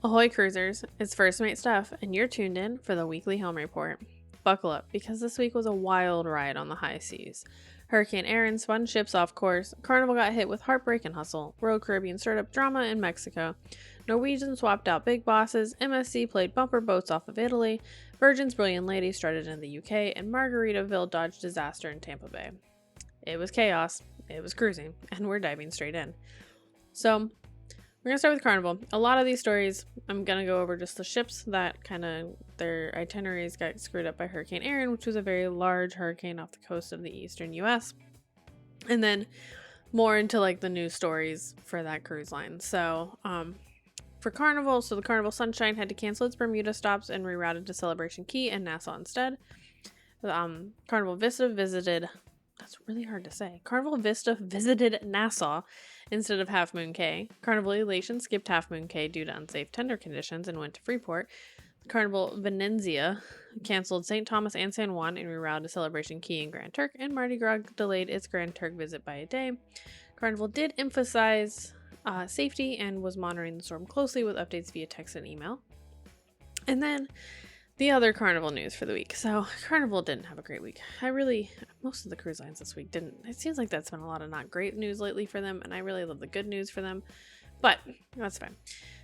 Ahoy cruisers, it's First Mate Steph, and you're tuned in for the Weekly Helm Report. Buckle up, because this week was a wild ride on the high seas. Hurricane Erin spun ships off course, Carnival got hit with heartbreak and hustle, Royal Caribbean stirred up drama in Mexico, Norwegian swapped out big bosses, MSC played bumper boats off of Italy, Virgin's Brilliant Lady started in the UK, and Margaritaville dodged disaster in Tampa Bay. It was chaos, it was cruising, and we're diving straight in. So, we're going to start with Carnival. A lot of these stories, I'm going to go over just the ships that their itineraries got screwed up by Hurricane Erin, which was a very large hurricane off the coast of the eastern US. And then more into like the news stories for that cruise line. So, for Carnival, the Carnival Sunshine had to cancel its Bermuda stops and rerouted to Celebration Key and Nassau instead. Carnival Vista visited... That's really hard to say. Carnival Vista visited Nassau instead of Half Moon Cay. Carnival Elation skipped Half Moon Cay due to unsafe tender conditions and went to Freeport. Carnival Venezia canceled St. Thomas and San Juan and rerouted to Celebration Key and Grand Turk, and Mardi Gras delayed its Grand Turk visit by a day. Carnival did emphasize safety and was monitoring the storm closely with updates via text and email. And then the other Carnival news for the week. So, Carnival didn't have a great week. Most of the cruise lines this week didn't. It seems like that's been a lot of not great news lately for them, and I really love the good news for them, but that's fine.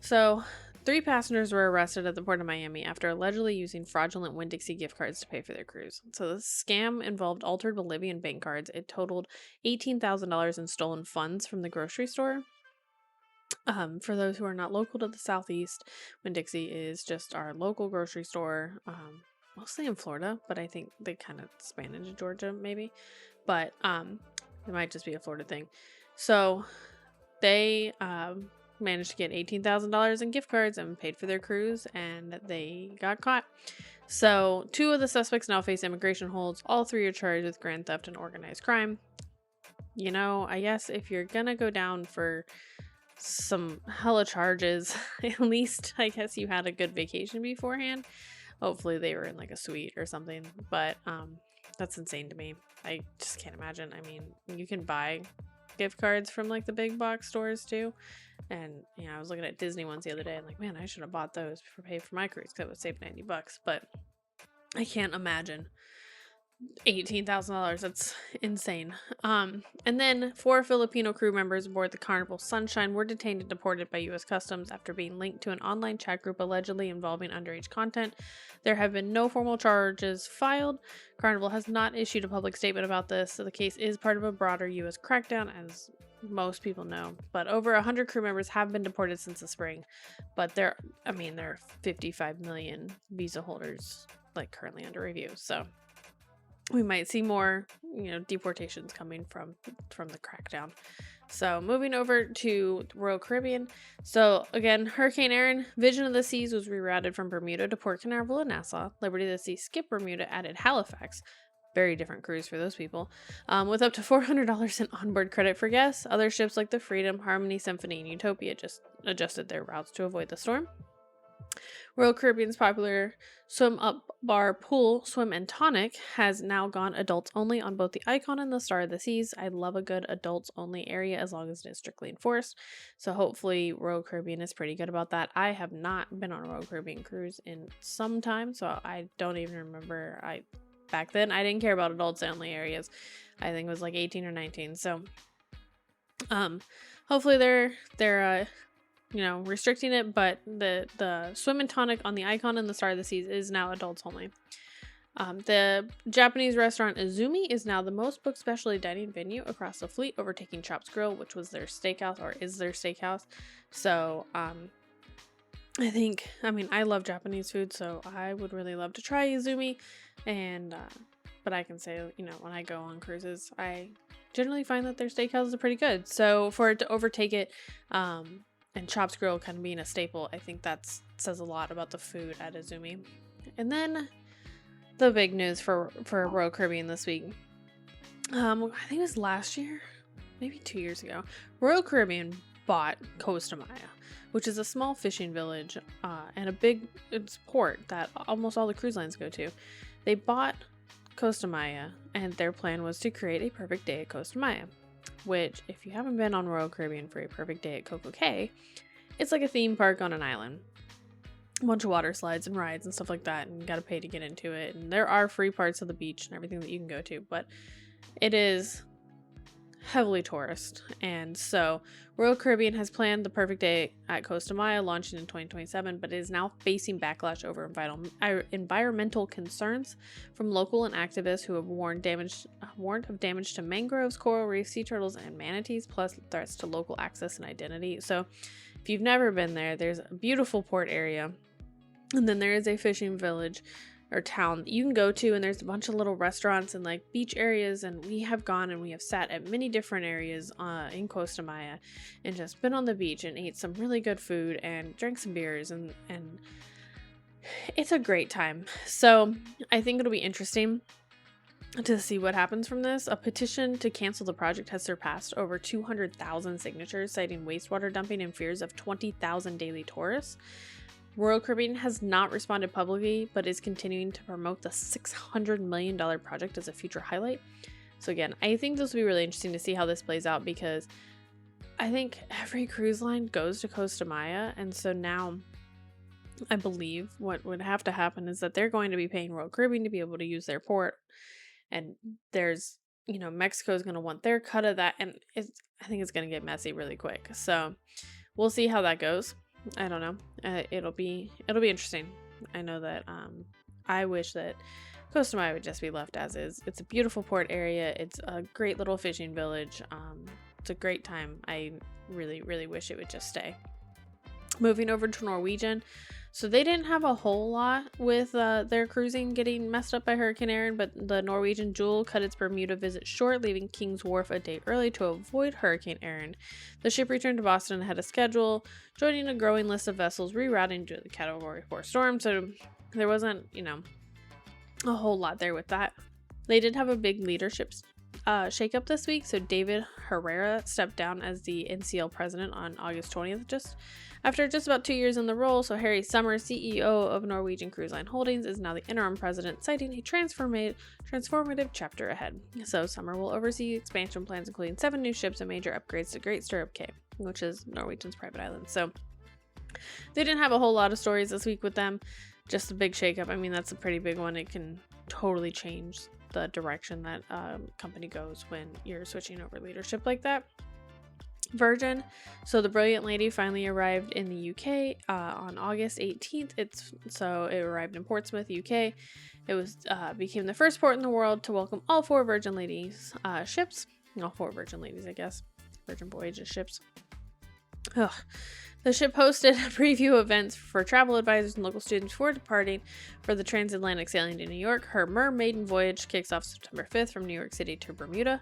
So, 3 passengers were arrested at the Port of Miami after allegedly using fraudulent Winn-Dixie gift cards to pay for their cruise. So, the scam involved altered Bolivian bank cards. It totaled $18,000 in stolen funds from the grocery store. For those who are not local to the Southeast, Winn-Dixie is just our local grocery store, mostly in Florida, but I think they kind of span into Georgia, maybe. But it might just be a Florida thing. So they managed to get $18,000 in gift cards and paid for their cruise, and they got caught. So 2 of the suspects now face immigration holds. All 3 are charged with grand theft and organized crime. You know, I guess if you're gonna go down for some hella charges, at least I guess you had a good vacation beforehand. Hopefully they were in like a suite or something, but that's insane to me. I just can't imagine. I mean, you can buy gift cards from like the big box stores too, and I was looking at Disney ones the other day and like, man, I should have bought those for pay for my cruise because it would save $90, but I can't imagine $18,000. That's insane. And then 4 Filipino crew members aboard the Carnival Sunshine were detained and deported by U.S. Customs after being linked to an online chat group allegedly involving underage content. There have been no formal charges filed. Carnival has not issued a public statement about this, so the case is part of a broader U.S. crackdown, as most people know. But over 100 crew members have been deported since the spring. But there are 55 million visa holders like currently under review, so we might see more, deportations coming from the crackdown. So moving over to Royal Caribbean. So again, Hurricane Erin, Vision of the Seas was rerouted from Bermuda to Port Canaveral and Nassau. Liberty of the Seas skipped Bermuda, added Halifax. Very different cruise for those people. With up to $400 in onboard credit for guests. Other ships like the Freedom, Harmony, Symphony, and Utopia just adjusted their routes to avoid the storm. Royal Caribbean's popular swim up bar pool, Swim and Tonic, has now gone adults only on both the Icon and the Star of the Seas. I love a good adults only area as long as it is strictly enforced. So hopefully Royal Caribbean is pretty good about that. I have not been on a Royal Caribbean cruise in some time, so I don't even remember. Back then I didn't care about adults only areas. I think it was like 18 or 19. So hopefully they're restricting it, but the Swim and Tonic on the Icon and the Star of the Seas is now adults only. The Japanese restaurant Izumi is now the most booked specialty dining venue across the fleet, overtaking Chops Grille, which was their steakhouse, or is their steakhouse. So, I love Japanese food, so I would really love to try Izumi, and, but I can say, when I go on cruises, I generally find that their steakhouses are pretty good. So for it to overtake it, and Chops Grille kind of being a staple, I think that says a lot about the food at Izumi. And then the big news for Royal Caribbean this week. I think it was last year, maybe 2 years ago. Royal Caribbean bought Costa Maya, which is a small fishing village and it's port that almost all the cruise lines go to. They bought Costa Maya, and their plan was to create a perfect day at Costa Maya, which, if you haven't been on Royal Caribbean for a perfect day at Coco Cay, it's like a theme park on an island. a bunch of water slides and rides and stuff like that, and you gotta pay to get into it. And there are free parts of the beach and everything that you can go to, but it is heavily tourist. And so Royal Caribbean has planned the perfect day at Costa Maya, launching in 2027, but it is now facing backlash over environmental concerns from local and activists who have warned of damage to mangroves, coral reefs, sea turtles, and manatees, plus threats to local access and identity. So if you've never been there, there's a beautiful port area, and then there is a fishing village or town that you can go to, and there's a bunch of little restaurants and like beach areas, and we have gone and we have sat at many different areas in Costa Maya and just been on the beach and ate some really good food and drank some beers, and it's a great time. So I think it'll be interesting to see what happens from this. A petition to cancel the project has surpassed over 200,000 signatures, citing wastewater dumping and fears of 20,000 daily tourists. Royal Caribbean has not responded publicly, but is continuing to promote the $600 million project as a future highlight. So again, I think this will be really interesting to see how this plays out, because I think every cruise line goes to Costa Maya, and so now I believe what would have to happen is that they're going to be paying Royal Caribbean to be able to use their port, and there's, Mexico is going to want their cut of that, and I think it's going to get messy really quick. So we'll see how that goes. I don't know. It'll be interesting. I know that I wish that Costa Maya would just be left as is. It's a beautiful port area. It's a great little fishing village. It's a great time. I really, really wish it would just stay. Moving over to Norwegian. So they didn't have a whole lot with their cruising getting messed up by Hurricane Erin, but the Norwegian Jewel cut its Bermuda visit short, leaving King's Wharf a day early to avoid Hurricane Erin. The ship returned to Boston ahead of schedule, joining a growing list of vessels rerouting due to the Category 4 storm, so there wasn't, a whole lot there with that. They did have a big leadership shakeup this week, so David Herrera stepped down as the NCL president on August 20th, after just about 2 years in the role. So Harry Summers, CEO of Norwegian Cruise Line Holdings, is now the interim president, citing a transformative chapter ahead. So Summer will oversee expansion plans, including 7 new ships and major upgrades to Great Stirrup Cay, which is Norwegian's private island. So they didn't have a whole lot of stories this week with them, just a big shakeup. I mean, that's a pretty big one. It can totally change the direction that company goes when you're switching over leadership like that. Virgin. So the Brilliant Lady finally arrived in the UK on August 18th. It arrived in Portsmouth, UK. It was became the first port in the world to welcome all 4 Virgin Ladies ships. All 4 Virgin Ladies, I guess. Virgin Voyages ships. Ugh. The ship hosted preview events for travel advisors and local students before departing for the transatlantic sailing to New York. Her mermaiden voyage kicks off September 5th from New York City to Bermuda,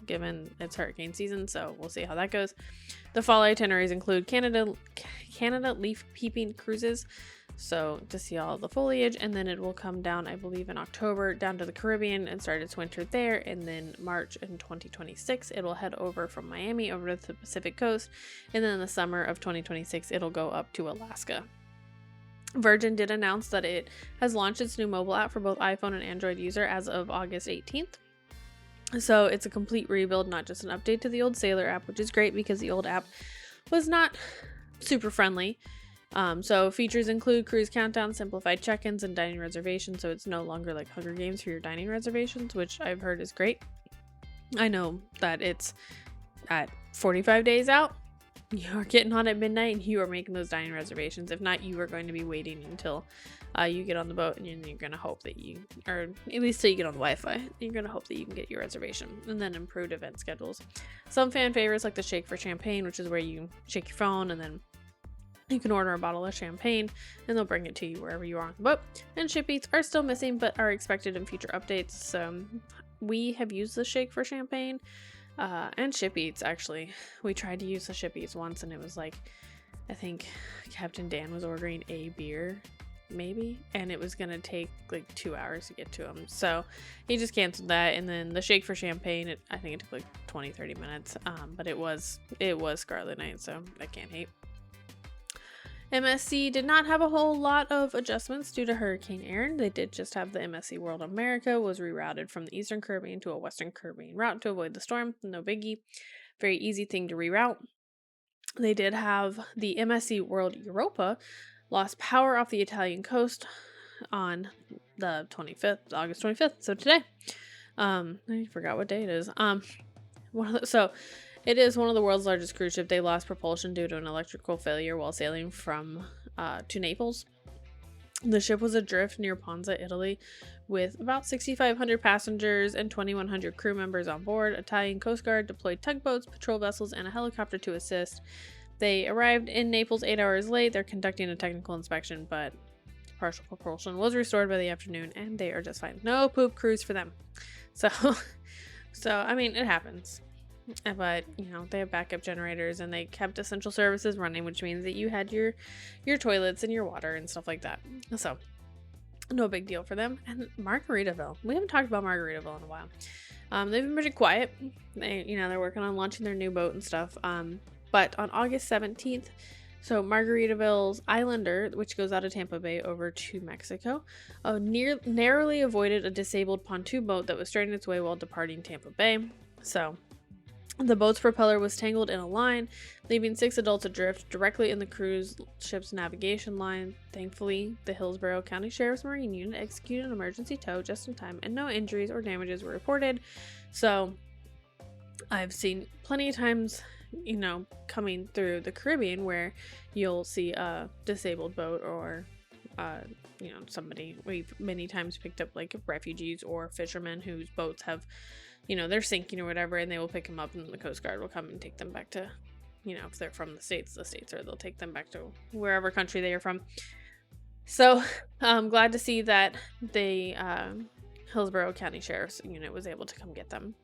given it's hurricane season, so we'll see how that goes. The fall itineraries include Canada leaf peeping cruises, so to see all the foliage, and then it will come down, I believe, in October down to the Caribbean and start its winter there, and then March in 2026 it'll head over from Miami over to the Pacific coast, and then in the summer of 2026 it'll go up to Alaska. Virgin did announce that it has launched its new mobile app for both iPhone and Android user as of August 18th. So it's a complete rebuild, not just an update to the old Sailor app, which is great because the old app was not super friendly. So features include cruise countdown, simplified check-ins, and dining reservations. So it's no longer like Hunger Games for your dining reservations, which I've heard is great. I know that it's at 45 days out. You are getting on at midnight and you are making those dining reservations. If not, you are going to be waiting until you get on the boat, and you're going to hope that or at least till you get on the Wi-Fi, you're going to hope that you can get your reservation, and then improved event schedules. Some fan favorites like the Shake for Champagne, which is where you shake your phone and then you can order a bottle of champagne and they'll bring it to you wherever you are on the boat. And Ship Eats are still missing but are expected in future updates. So we have used the Shake for Champagne and Ship Eats, actually. We tried to use the Ship Eats once and it was like, I think Captain Dan was ordering a beer maybe, and it was gonna take like 2 hours to get to him, so he just canceled that. And then the Shake for Champagne, I think it took like 20-30 minutes, but it was Scarlet Night, so I can't hate. MSC did not have a whole lot of adjustments due to Hurricane Erin. They did just have the MSC World America was rerouted from the Eastern Caribbean to a Western Caribbean route to avoid the storm. No biggie. Very easy thing to reroute. They did have the MSC World Europa lost power off the Italian coast on the 25th, August 25th. So today, I forgot what day it is. So it is one of the world's largest cruise ships. They lost propulsion due to an electrical failure while sailing from to Naples. The ship was adrift near Ponza, Italy, with about 6,500 passengers and 2,100 crew members on board. Italian Coast Guard deployed tugboats, patrol vessels, and a helicopter to assist. They arrived in Naples 8 hours late. They're conducting a technical inspection, but partial propulsion was restored by the afternoon, and they are just fine. No poop cruise for them. So I mean, it happens. But, they have backup generators, and they kept essential services running, which means that you had your toilets and your water and stuff like that. So, no big deal for them. And Margaritaville. We haven't talked about Margaritaville in a while. They've been pretty quiet. They're working on launching their new boat and stuff. But on August 17th, so Margaritaville's Islander, which goes out of Tampa Bay over to Mexico, narrowly avoided a disabled pontoon boat that was straighting its way while departing Tampa Bay. So, the boat's propeller was tangled in a line, leaving 6 adults adrift directly in the cruise ship's navigation line. Thankfully, the Hillsborough County Sheriff's Marine Unit executed an emergency tow just in time, and no injuries or damages were reported. So, I've seen plenty of times, coming through the Caribbean where you'll see a disabled boat or, somebody. We've many times picked up like refugees or fishermen whose boats have, they're sinking or whatever, and they will pick them up, and the Coast Guard will come and take them back to, if they're from the States, or they'll take them back to wherever country they are from. So I'm glad to see that the Hillsborough County Sheriff's Unit was able to come get them.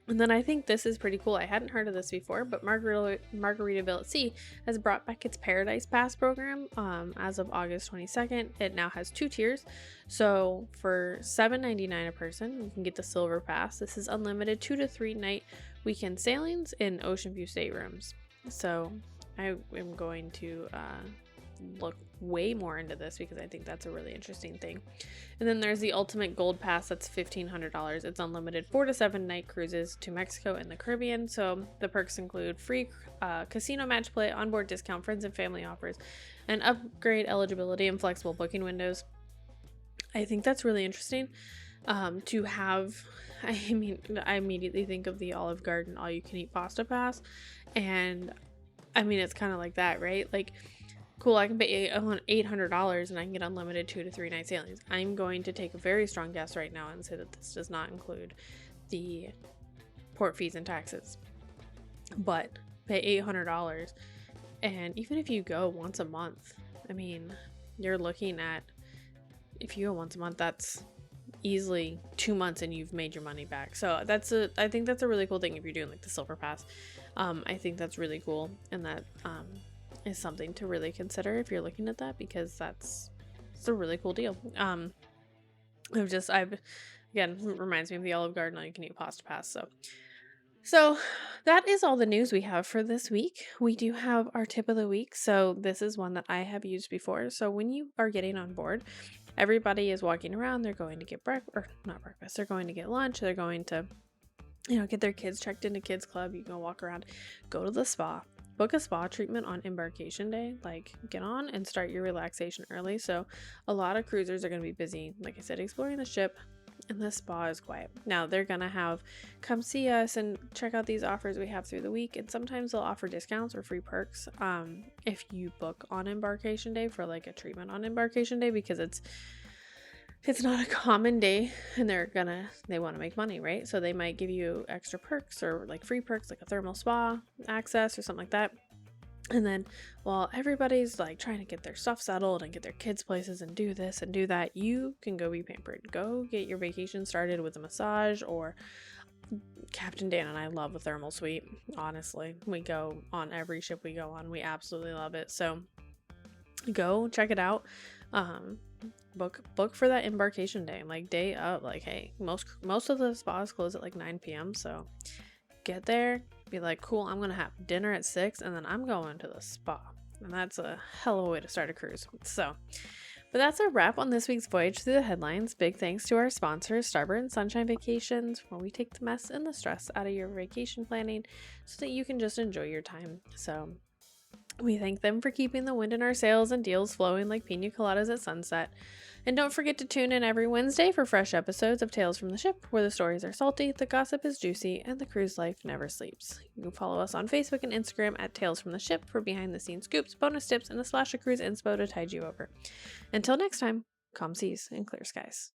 And then I think this is pretty cool. I hadn't heard of this before, but Margaritaville at Sea has brought back its Paradise Pass program as of August 22nd. It now has 2 tiers. So for $7.99 a person, you can get the Silver Pass. This is unlimited 2 to 3 night weekend sailings in ocean view staterooms. So I am going to look way more into this because I think that's a really interesting thing. And then there's the Ultimate Gold Pass. That's $1,500. It's unlimited 4 to 7 night cruises to Mexico and the Caribbean. So the perks include free casino match play, onboard discount, friends and family offers, and upgrade eligibility and flexible booking windows. I think that's really interesting to have. I immediately think of the Olive Garden all you can eat pasta pass, and it's kind of like that, right? Like, cool, I can pay $800 and I can get unlimited 2 to 3 night sailings. I'm going to take a very strong guess right now and say that this does not include the port fees and taxes. But pay $800, and even if you go once a month, you're looking at, if you go once a month, that's easily 2 months and you've made your money back. So I think that's a really cool thing if you're doing like the Silver Pass. I think that's really cool, and that is something to really consider if you're looking at that, because it's a really cool deal. Again, reminds me of the Olive Garden all you can eat pasta pass. So that is all the news we have for this week. We do have our tip of the week. So this is one that I have used before. So when you are getting on board, everybody is walking around. They're going to get not breakfast. They're going to get lunch. They're going to, get their kids checked into kids club. You can walk around, go to the spa. Book a spa treatment on embarkation day. Like, get on and start your relaxation early. So a lot of cruisers are going to be busy, like I said, exploring the ship, and the spa is quiet. Now they're going to have come see us and check out these offers we have through the week, and sometimes they'll offer discounts or free perks if you book on embarkation day for like a treatment on embarkation day, because it's not a common day, and they want to make money, right? So they might give you extra perks or like free perks, like a thermal spa access or something like that. And then while everybody's like trying to get their stuff settled and get their kids places and do this and do that, you can go be pampered. Go get your vacation started with a massage, or Captain Dan and I love a thermal suite. Honestly, we go on every ship we go on. We absolutely love it. So go check it out. Book for that embarkation day, like day up. Like, hey, most of the spas close at like 9 p.m. So get there, be like, cool, I'm gonna have dinner at 6, and then I'm going to the spa. And that's a hell of a way to start a cruise. So, but that's a wrap on this week's Voyage Through the Headlines. Big thanks to our sponsors, Starboard and Sunshine Vacations, where we take the mess and the stress out of your vacation planning so that you can just enjoy your time. So We thank them for keeping the wind in our sails and deals flowing like pina coladas at sunset. And don't forget to tune in every Wednesday for fresh episodes of Tales from the Ship, where the stories are salty, the gossip is juicy, and the cruise life never sleeps. You can follow us on Facebook and Instagram at Tales from the Ship for behind-the-scenes scoops, bonus tips, and a splash of cruise inspo to tide you over. Until next time, calm seas and clear skies.